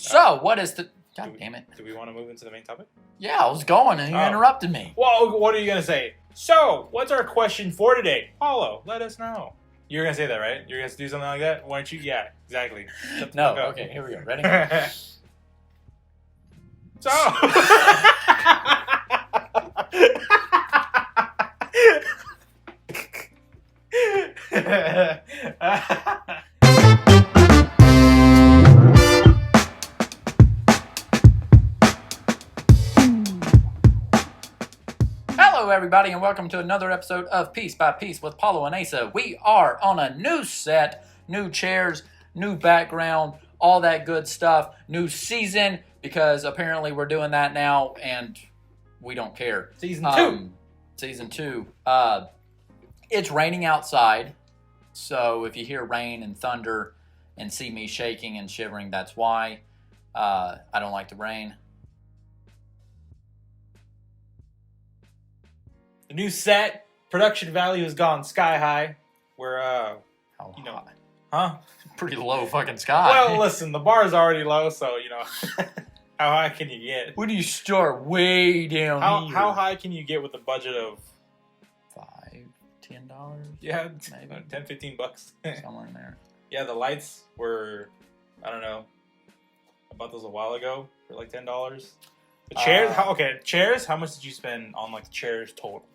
So, what is the... God damn it. Do we want to move into the main topic? Yeah, I was going and you interrupted me. Well, what are you going to say? So, what's our question for today? Paulo, let us know. You're going to say that, right? You're going to do something like that? Why don't you? Yeah, exactly. No, okay, here we go. Ready? So... Hello, everybody, and welcome to another episode of Piece by Piece with Paulo and Asa. We are on a new set, new chairs, new background, all that good stuff, new season, because apparently we're doing that now, and we don't care. Season 2. Season 2. It's raining outside, so if you hear rain and thunder and see me shaking and shivering, that's why. I don't like the rain. The new set, production value has gone sky high. We're, How you know, high? huh? Pretty low fucking sky. Well, listen, the bar is already low, so, you know, how high can you get? When do you start way down here? How high can you get with a budget of... $5-10? Yeah, Maybe. $10-15. Somewhere in there. Yeah, the lights were, I don't know, I bought those a while ago for like $10. The chairs, chairs, how much did you spend on like the chairs total?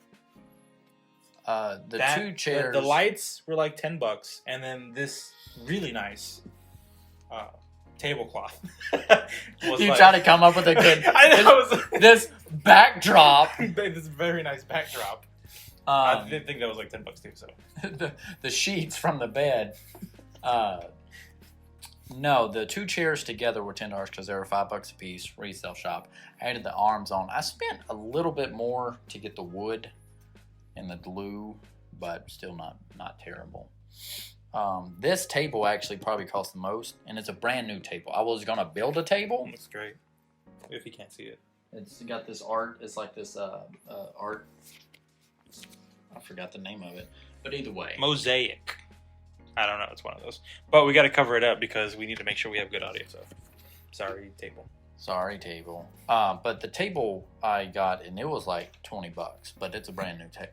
Two chairs. The lights were like $10, and then this really nice tablecloth. You try to come up with a good... I know. This backdrop. This very nice backdrop. I didn't think that was like $10 too. So the sheets from the bed. No, the two chairs together were $10 because they were $5 a piece. Resale shop. I added the arms on. I spent a little bit more to get the wood and the glue, but still not terrible. This table actually probably cost the most, and it's a brand new table. I was gonna build a table. looks great. If you can't see it, It's got this art. It's like this art. I forgot the name of it, but either way, mosaic. I don't know. It's one of those, but we got to cover it up because we need to make sure we have good audio. So, sorry, table. Sorry, table. But the table I got, and it was like $20, but it's a brand new table.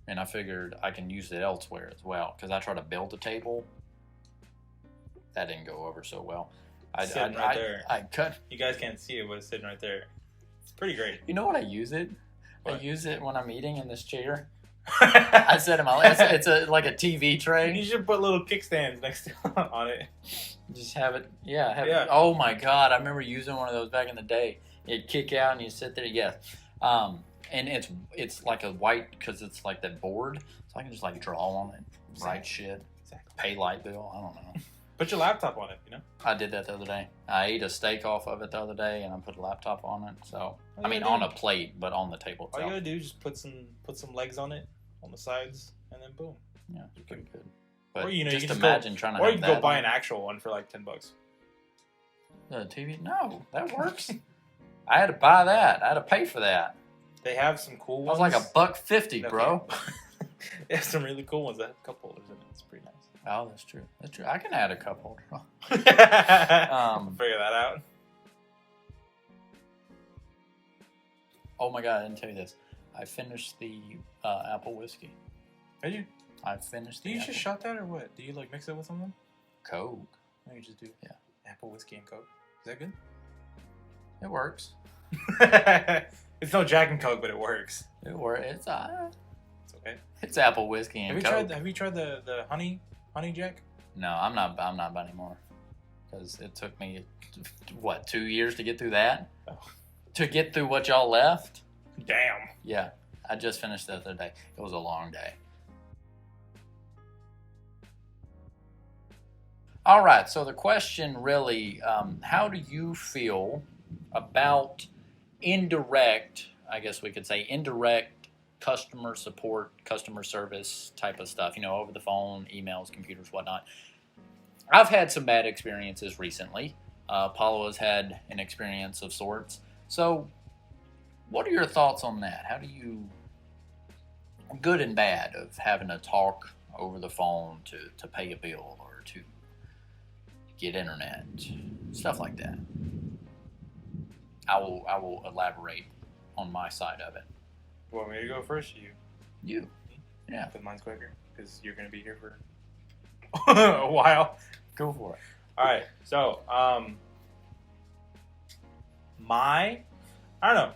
And I figured I can use it elsewhere as well, because I tried to build a table. That didn't go over so well. Sitting right there. I cut. You guys can't see it, but it's sitting right there. It's pretty great. You know what I use it? What? I use it when I'm eating in this chair. I said in my last, it's like a TV tray. You should put little kickstands next to on it. Just have it. Yeah. Yeah. Oh my God, I remember using one of those back in the day. You'd kick out and you sit there. Yeah. And it's like a white, because it's like that board, so I can just like draw on it, write shit, pay light bill. I don't know. Put your laptop on it. You know. I did that the other day. I ate a steak off of it the other day, and I put a laptop on it. So All I mean, you gotta on do- a plate, but on the table All you itself. gotta do is just put some legs on it, on the sides, and then boom. Yeah, it's pretty good. But Or, you know, you just can just imagine trying to. Or have you can go that buy on an actual one for like $10. the TV. No, that works. I had to buy that. I had to pay for that. They have some cool That was ones. like $1.50, bro. They have some really cool ones that have cup holders in it. It's pretty nice. Oh, that's true. That's true. I can add a cup holder. Figure that out. Oh my God, I didn't tell you this. I finished the apple whiskey. Did you? I finished Do the you apple just shot that or what? Do you like mix it with something? Coke. No, you just do. Yeah. Apple whiskey and Coke. Is that good? It works. It's no Jack and Coke, but it works. It works. It's okay. It's apple whiskey and Coke. Have you tried the honey Jack? No, I'm not anymore. Because it took me, what, 2 years to get through that? Oh. To get through what y'all left? Damn. Yeah. I just finished the other day. It was a long day. All right. So the question really, how do you feel about indirect, I guess we could say indirect customer support, customer service type of stuff, you know, over the phone, emails, computers, whatnot. I've had some bad experiences recently. Paulo has had an experience of sorts. So what are your thoughts on that? How do you, good and bad, of having to talk over the phone to pay a bill or to get internet, stuff like that. I will elaborate on my side of it. You want me to go first? You. Yeah. Because mine's quicker. Because you're going to be here for a while. Go for it. All right. So, I don't know.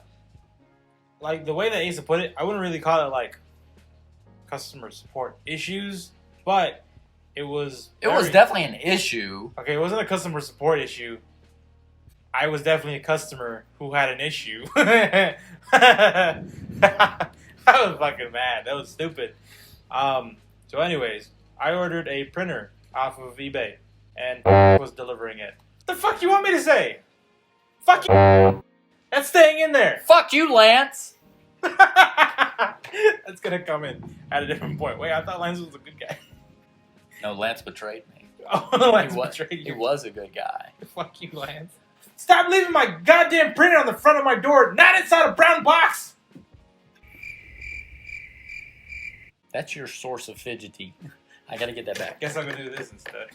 Like, the way that Asa put it, I wouldn't really call it, like, customer support issues, but it was... It was definitely an issue. Okay, it wasn't a customer support issue. I was definitely a customer who had an issue. I was fucking mad. That was stupid. So anyways, I ordered a printer off of eBay and was delivering it. What the fuck you want me to say? Fuck you. That's staying in there. Fuck you, Lance. That's gonna come in at a different point. Wait, I thought Lance was a good guy. No, Lance betrayed me. Oh, Lance betrayed He you. was a good guy. Fuck you, Lance. Stop leaving my goddamn printer on the front of my door, not inside a brown box! That's your source of fidgety. I gotta get that back. Guess I'm gonna do this instead.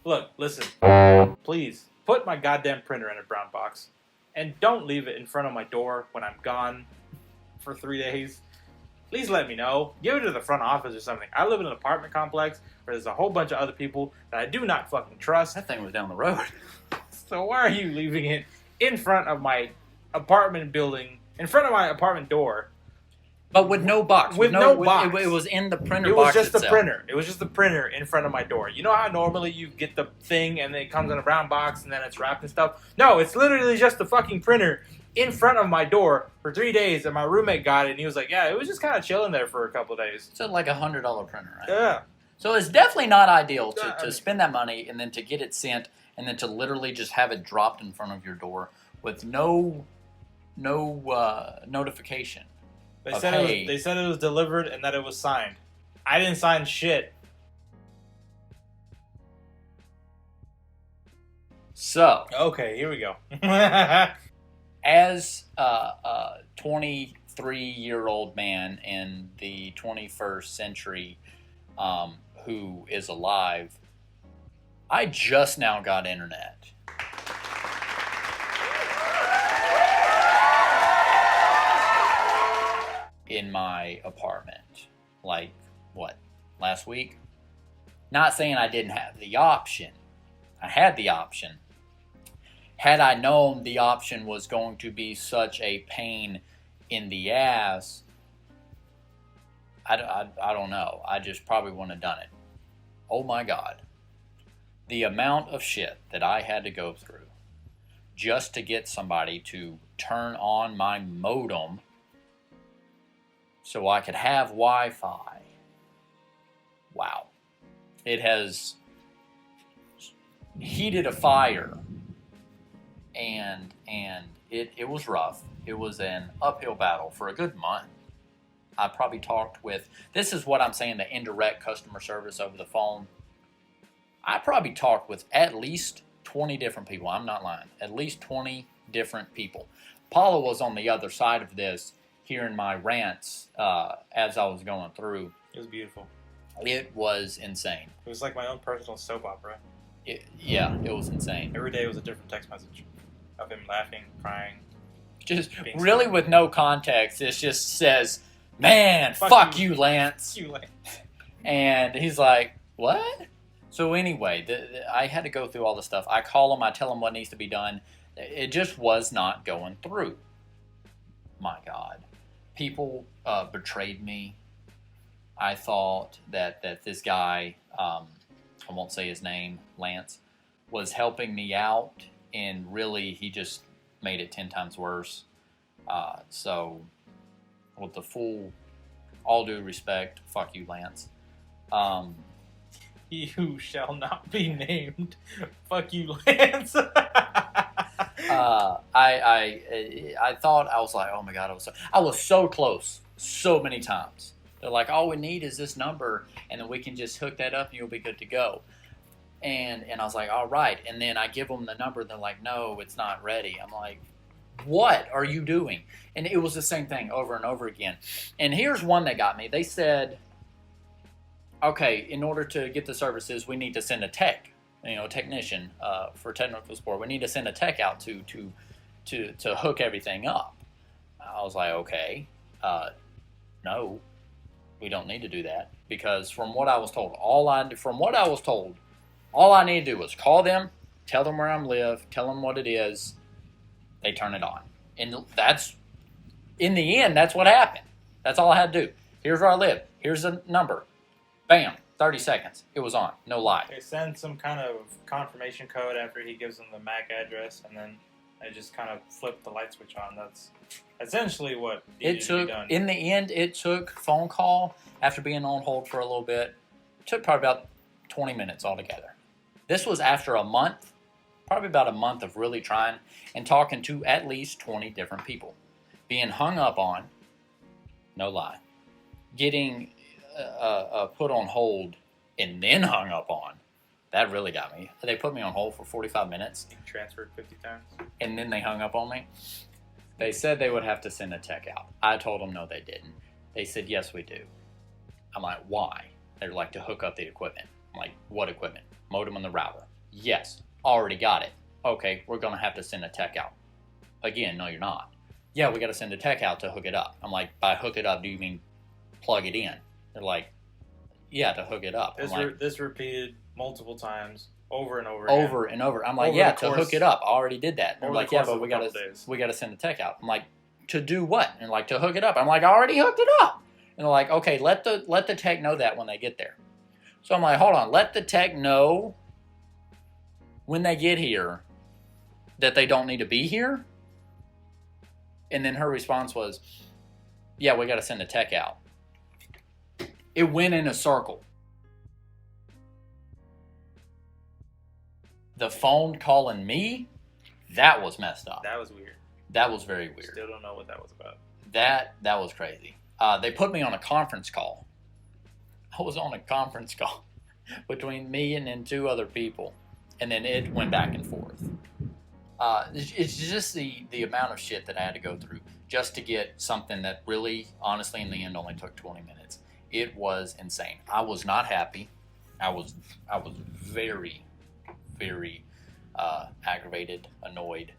Look, listen. Please, put my goddamn printer in a brown box. And don't leave it in front of my door when I'm gone for 3 days. Please let me know. Give it to the front office or something. I live in an apartment complex where there's a whole bunch of other people that I do not fucking trust. That thing was down the road. So why are you leaving it in front of my apartment building, in front of my apartment door? But with no box. With no box. It was in the printer It was box just itself. a printer. It was just a printer in front of my door. You know how normally you get the thing and then it comes in a brown box and then it's wrapped and stuff? No, it's literally just the fucking printer in front of my door for 3 days, and my roommate got it and he was like, yeah, it was just kind of chilling there for a couple of days. It's like $100 printer, right? Yeah. So it's definitely not ideal Yeah, I to mean- spend that money and then to get it sent and then to literally just have it dropped in front of your door with no notification. They Okay. said it was delivered and that it was signed. I didn't sign shit. So, Okay, here we go. as a 23-year-old man in the 21st century who is alive, I just now got internet. In my apartment. Like, what, last week? Not saying I didn't have the option. I had the option. Had I known the option was going to be such a pain in the ass, I don't know. I just probably wouldn't have done it. Oh my God. The amount of shit that I had to go through just to get somebody to turn on my modem so I could have Wi-Fi. Wow. It has heated a fire. And it was rough. It was an uphill battle for a good month. I probably talked with, this is what I'm saying, the indirect customer service over the phone. I probably talked with at least 20 different people. I'm not lying. At least 20 different people. Paula was on the other side of this, hearing my rants as I was going through. It was beautiful. It was insane. It was like my own personal soap opera. Yeah, it was insane. Every day was a different text message of him laughing, crying. Just Being really stupid. with no context. It just says, man, fuck you, Lance. You like And he's like, what? So anyway, I had to go through all the stuff. I call him. I tell him what needs to be done. It just was not going through. My God. People betrayed me. I thought that this guy, I won't say his name, Lance, was helping me out. And really, he just made it 10 times worse. So, with the full, all due respect, fuck you, Lance. he who shall not be named. Fuck you, Lance. I thought, I was like, oh my God, I was so close so many times. They're like, all we need is this number, and then we can just hook that up and you'll be good to go. And I was like, all right. And then I give them the number. They're like, no, it's not ready. I'm like, what are you doing? And it was the same thing over and over again. And here's one that got me. They said, okay, in order to get the services, we need to send a tech, a technician for technical support. We need to send a tech out to hook everything up. I was like, okay, no, we don't need to do that because from what I was told, all I need to do was call them, tell them where I live, tell them what it is. They turn it on, and in the end, that's what happened. That's all I had to do. Here's where I live. Here's the number. Bam. 30 seconds. It was on. No lie. They send some kind of confirmation code after he gives them the MAC address, and then they just kind of flip the light switch on. That's essentially what needed to be done. In the end, it took phone call after being on hold for a little bit. It took probably about 20 minutes altogether. This was after a month, probably about a month of really trying and talking to at least 20 different people. Being hung up on, no lie. Getting put on hold and then hung up on. That really got me. They put me on hold for 45 minutes. Transferred 50 times. And then they hung up on me. They said they would have to send a tech out. I told them no, they didn't. They said, yes, we do. I'm like, why? They're like, to hook up the equipment. I'm like, what equipment? Modem and the router. Yes, already got it. Okay, we're going to have to send a tech out. Again, no, you're not. Yeah, we got to send a tech out to hook it up. I'm like, by hook it up, do you mean plug it in? They're like, yeah, to hook it up. This repeated multiple times, over and over. And over. I'm like, yeah, to hook it up. I already did that. They're like, yeah, but we got to send a tech out. I'm like, to do what? And like, to hook it up. I'm like, I already hooked it up. And they're like, okay, let the tech know that when they get there. So I'm like, hold on, let the tech know when they get here that they don't need to be here? And then her response was, yeah, we got to send a tech out. It went in a circle. The phone calling me, that was messed up. That was weird. That was very weird. Still don't know what that was about. That was crazy. They put me on a conference call. I was on a conference call between me and then two other people. And then it went back and forth. It's just the amount of shit that I had to go through just to get something that really, honestly, in the end only took 20 minutes. It was insane. I was not happy. I was very, very aggravated, annoyed.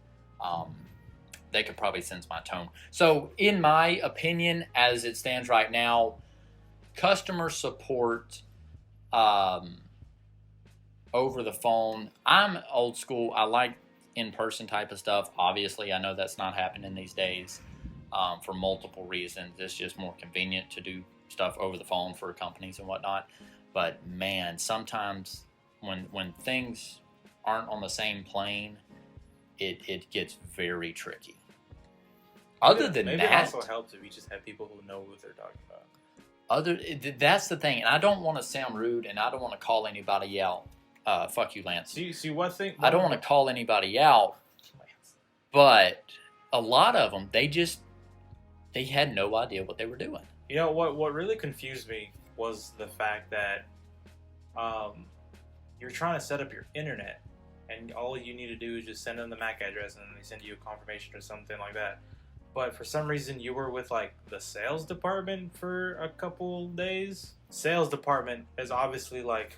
They could probably sense my tone. So, in my opinion, as it stands right now, customer support over the phone, I'm old school. I like in-person type of stuff. Obviously, I know that's not happening these days for multiple reasons. It's just more convenient to do stuff over the phone for companies and whatnot. But man, sometimes when things aren't on the same plane, it gets very tricky. Other than maybe that, it also helps if you just have people who know what they're talking about. That's the thing, and I don't want to sound rude, and I don't want to call anybody out. Fuck you, Lance. See one thing. I don't want to call anybody out, but a lot of them, they had no idea what they were doing. You know what really confused me was the fact that you're trying to set up your internet, and all you need to do is just send them the MAC address, and then they send you a confirmation or something like that. But for some reason, you were with like the sales department for a couple days. Sales department is obviously like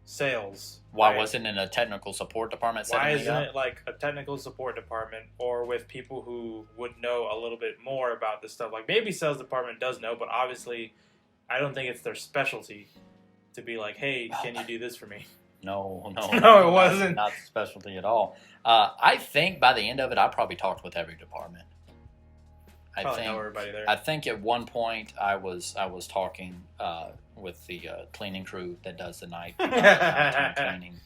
sales. Why right? wasn't it in a technical support department? Why isn't it like a technical support department or with people who would know a little bit more about this stuff? Like maybe sales department does know, but obviously I don't think it's their specialty to be like, hey, can you do this for me? No, it wasn't. Not the specialty at all. I think by the end of it, I probably talked with every department. Probably know everybody there. I think at one point I was talking with the cleaning crew that does the nighttime cleaning.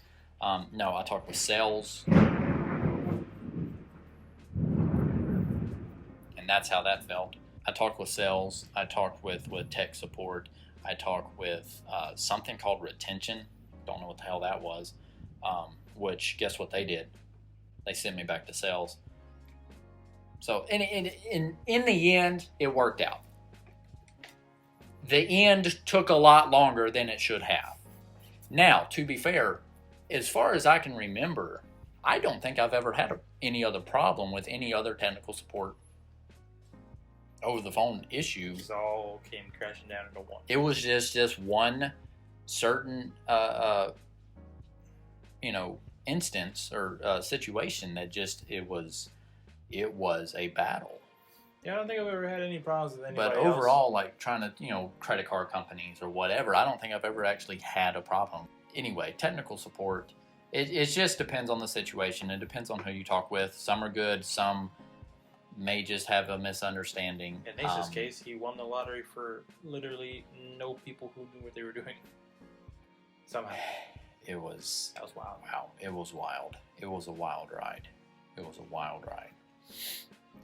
No, I talked with sales, and that's how that felt. I talked with sales. I talked with tech support. I talked with something called retention. Don't know what the hell that was. Which, guess what they did? They sent me back to sales. So in the end, it worked out. The end took a lot longer than it should have. Now, to be fair, as far as I can remember, I don't think I've ever had any other problem with any other technical support over the phone issue. It all came crashing down into one. It was just one certain instance or situation that just it was a battle. Yeah, I don't think I've ever had any problems with anybody But else. overall, like trying to credit card companies or whatever, I don't think I've ever actually had a problem. Anyway, technical support, it just depends on the situation. It depends on who you talk with. Some are good, some may just have a misunderstanding. In Ace's case, he won the lottery for literally no people who knew what they were doing. Somehow. It was That was wild. wow. It was wild. It was a wild ride. It was a wild ride.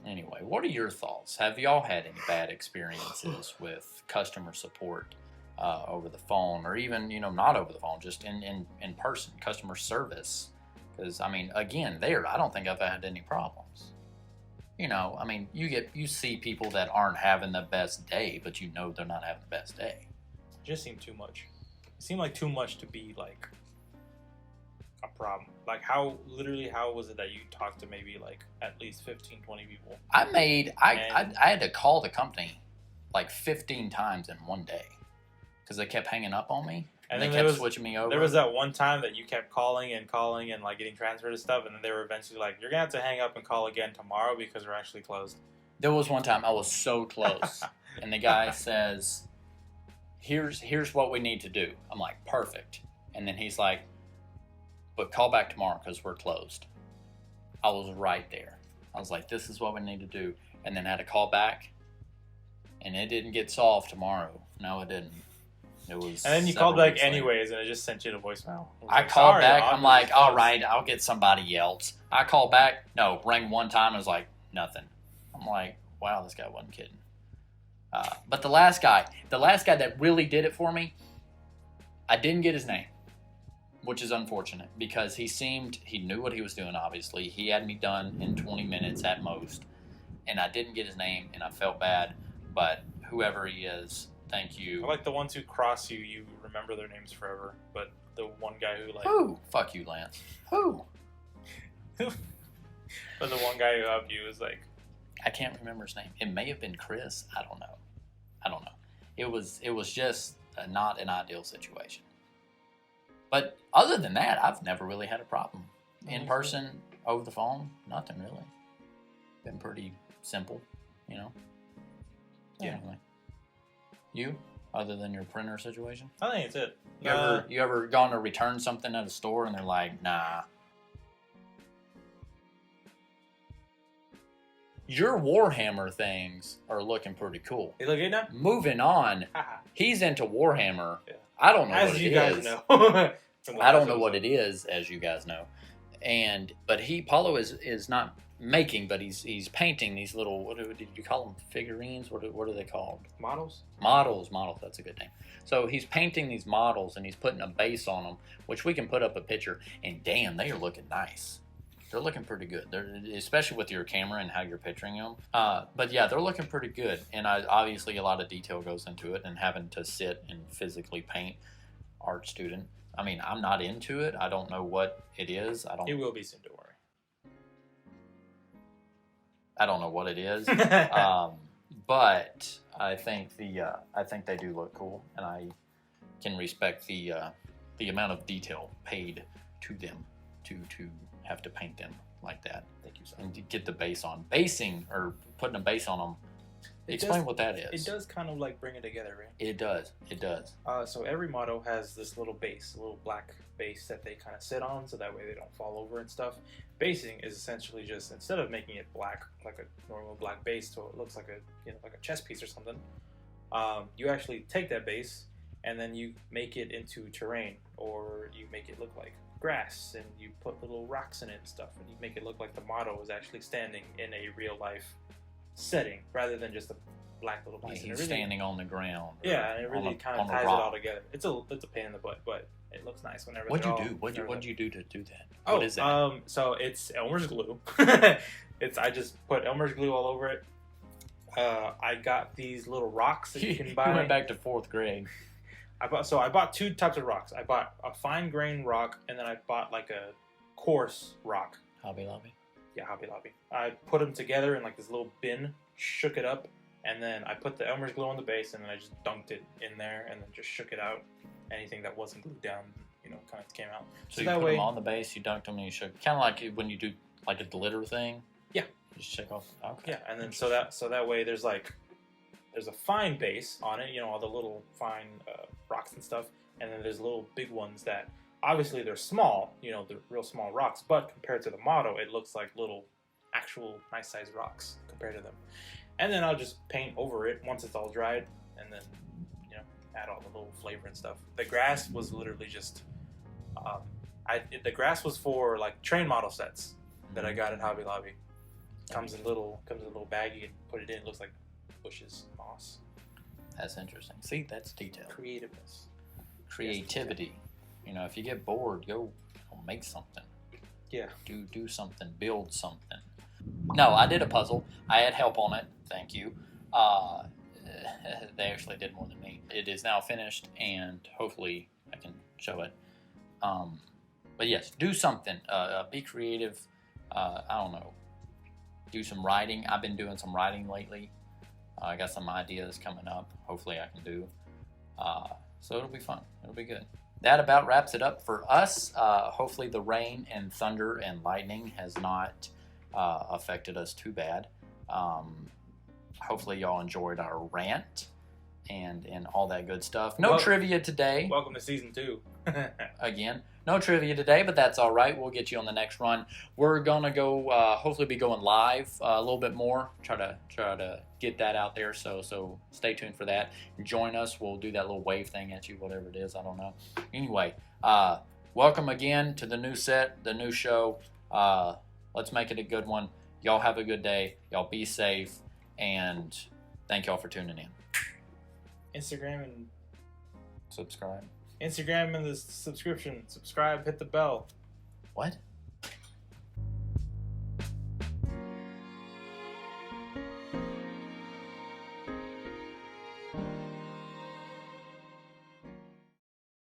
Anyway, what are your thoughts? Have y'all had any bad experiences with customer support over the phone, or even not over the phone, just in person customer service? Because I mean, again, I don't think I've had any problems. I mean, you see people that aren't having the best day, but they're not having the best day. It just seemed too much. It seemed like too much to be like a problem. Like how was it that you talked to maybe like at least 15, 20 people? I had to call the company like 15 times in one day because they kept hanging up on me and they kept switching me over. There was that one time that you kept calling and like getting transferred to stuff, and then they were eventually like, "You're gonna have to hang up and call again tomorrow because we're actually closed." There was one time I was so close, and the guy says, "Here's what we need to do." I'm like, "Perfect," and then he's like, "But call back tomorrow because we're closed." I was right there. I was like, "This is what we need to do," and then I had to call back, and it didn't get solved tomorrow. No, it didn't. It was. And then you called back anyways, and it just sent you to voicemail. I called back. I'm like, "All right, I'll get somebody else." I called back. No, rang one time. It was like nothing. I'm like, "Wow, this guy wasn't kidding." But the last guy that really did it for me, I didn't get his name, which is unfortunate because he knew what he was doing. Obviously, he had me done in 20 minutes at most, and I didn't get his name, and I felt bad. But whoever he is, thank you. I like the ones who cross you. You remember their names forever. But the one guy who like who? Fuck you, Lance. Who? But the one guy who helped you was like, I can't remember his name. It may have been Chris. I don't know. It was just not an ideal situation. But other than that, I've never really had a problem. In person, over the phone, nothing really. Been pretty simple, Yeah. Anyway. You, other than your printer situation? I think it's it. You ever gone to return something at a store and they're like, nah. Your Warhammer things are looking pretty cool. You look good now? Moving on, he's into Warhammer. Yeah. I don't know As what you it guys is. know. I don't know what it is, as you guys know. But Paulo is not making, but he's painting these little, did you call them figurines? What are they called? Models. Models, that's a good name. So he's painting these models and he's putting a base on them, which we can put up a picture, and damn, they are looking nice. They're looking pretty good. Especially with your camera and how you're picturing them. But yeah, they're looking pretty good. And obviously a lot of detail goes into it, and having to sit and physically paint art student. I mean, I'm not into it. I don't know what it is. It will be soon, don't worry. I don't know what it is. But I think they do look cool, and I can respect the amount of detail paid to them to have to paint them like that. Thank you, sir. And to get the base on. Basing or putting a base on them. Explain what that is. It does kind of like bring it together, right? It does. So every model has this little base, a little black base that they kind of sit on, so that way they don't fall over and stuff. Basing is essentially just, instead of making it black like a normal black base, so it looks like a chess piece or something, you actually take that base and then you make it into terrain, or you make it look like grass, and you put little rocks in it and stuff, and you make it look like the model is actually standing in a real life setting rather than just a black little piece. Like he's standing on the ground. Yeah, and it really kind of ties it all together. It's a pain in the butt, but it looks nice whenever. What'd you do? What'd you do to do that? Oh, what is that? So it's Elmer's glue. I just put Elmer's glue all over it. I got these little rocks that you can buy. You went back to 4th grade. I bought two types of rocks. I bought a fine grain rock, and then I bought like a coarse rock. Hobby Lobby. Yeah, Hobby Lobby. I put them together in like this little bin, shook it up, and then I put the Elmer's glue on the base, and then I just dunked it in there, and then just shook it out. anything that wasn't glued down, kind of came out. So you that put way, them on the base, you dunked them, and you shook. Kind of like when you do like a glitter thing. Yeah. You just shake off. Okay. yeah, and then so that way there's a fine base on it, all the little fine rocks and stuff, and then there's little big ones that obviously they're small, they're real small rocks, but compared to the motto, it looks like little actual nice sized rocks compared to them. And then I'll just paint over it once it's all dried, and then add all the little flavor and stuff. The grass was literally just the grass was for like train model sets that I got at Hobby Lobby. Comes in a little baggie and put it in. It looks like bushes, moss. That's interesting. See, that's detail. Creativity. If you get bored, go make something. Yeah. Do something. Build something. No, I did a puzzle. I had help on it. Thank you. They actually did more than me. It is now finished, and hopefully I can show it. But yes, do something. Be creative. I don't know. Do some writing. I've been doing some writing lately. I got some ideas coming up. Hopefully I can do. So it'll be fun. It'll be good. That about wraps it up for us. Hopefully the rain and thunder and lightning has not affected us too bad. Hopefully y'all enjoyed our rant and all that good stuff. No trivia today. Welcome to season 2. Again, no trivia today, but that's all right. We'll get you on the next run. We're gonna go. Hopefully, be going live a little bit more. Try to get that out there. So stay tuned for that. Join us. We'll do that little wave thing at you, whatever it is. I don't know. Anyway, welcome again to the new set, the new show. Let's make it a good one. Y'all have a good day. Y'all be safe, and thank y'all for tuning in. Instagram and Subscribe. the subscription. Subscribe, hit the bell. What?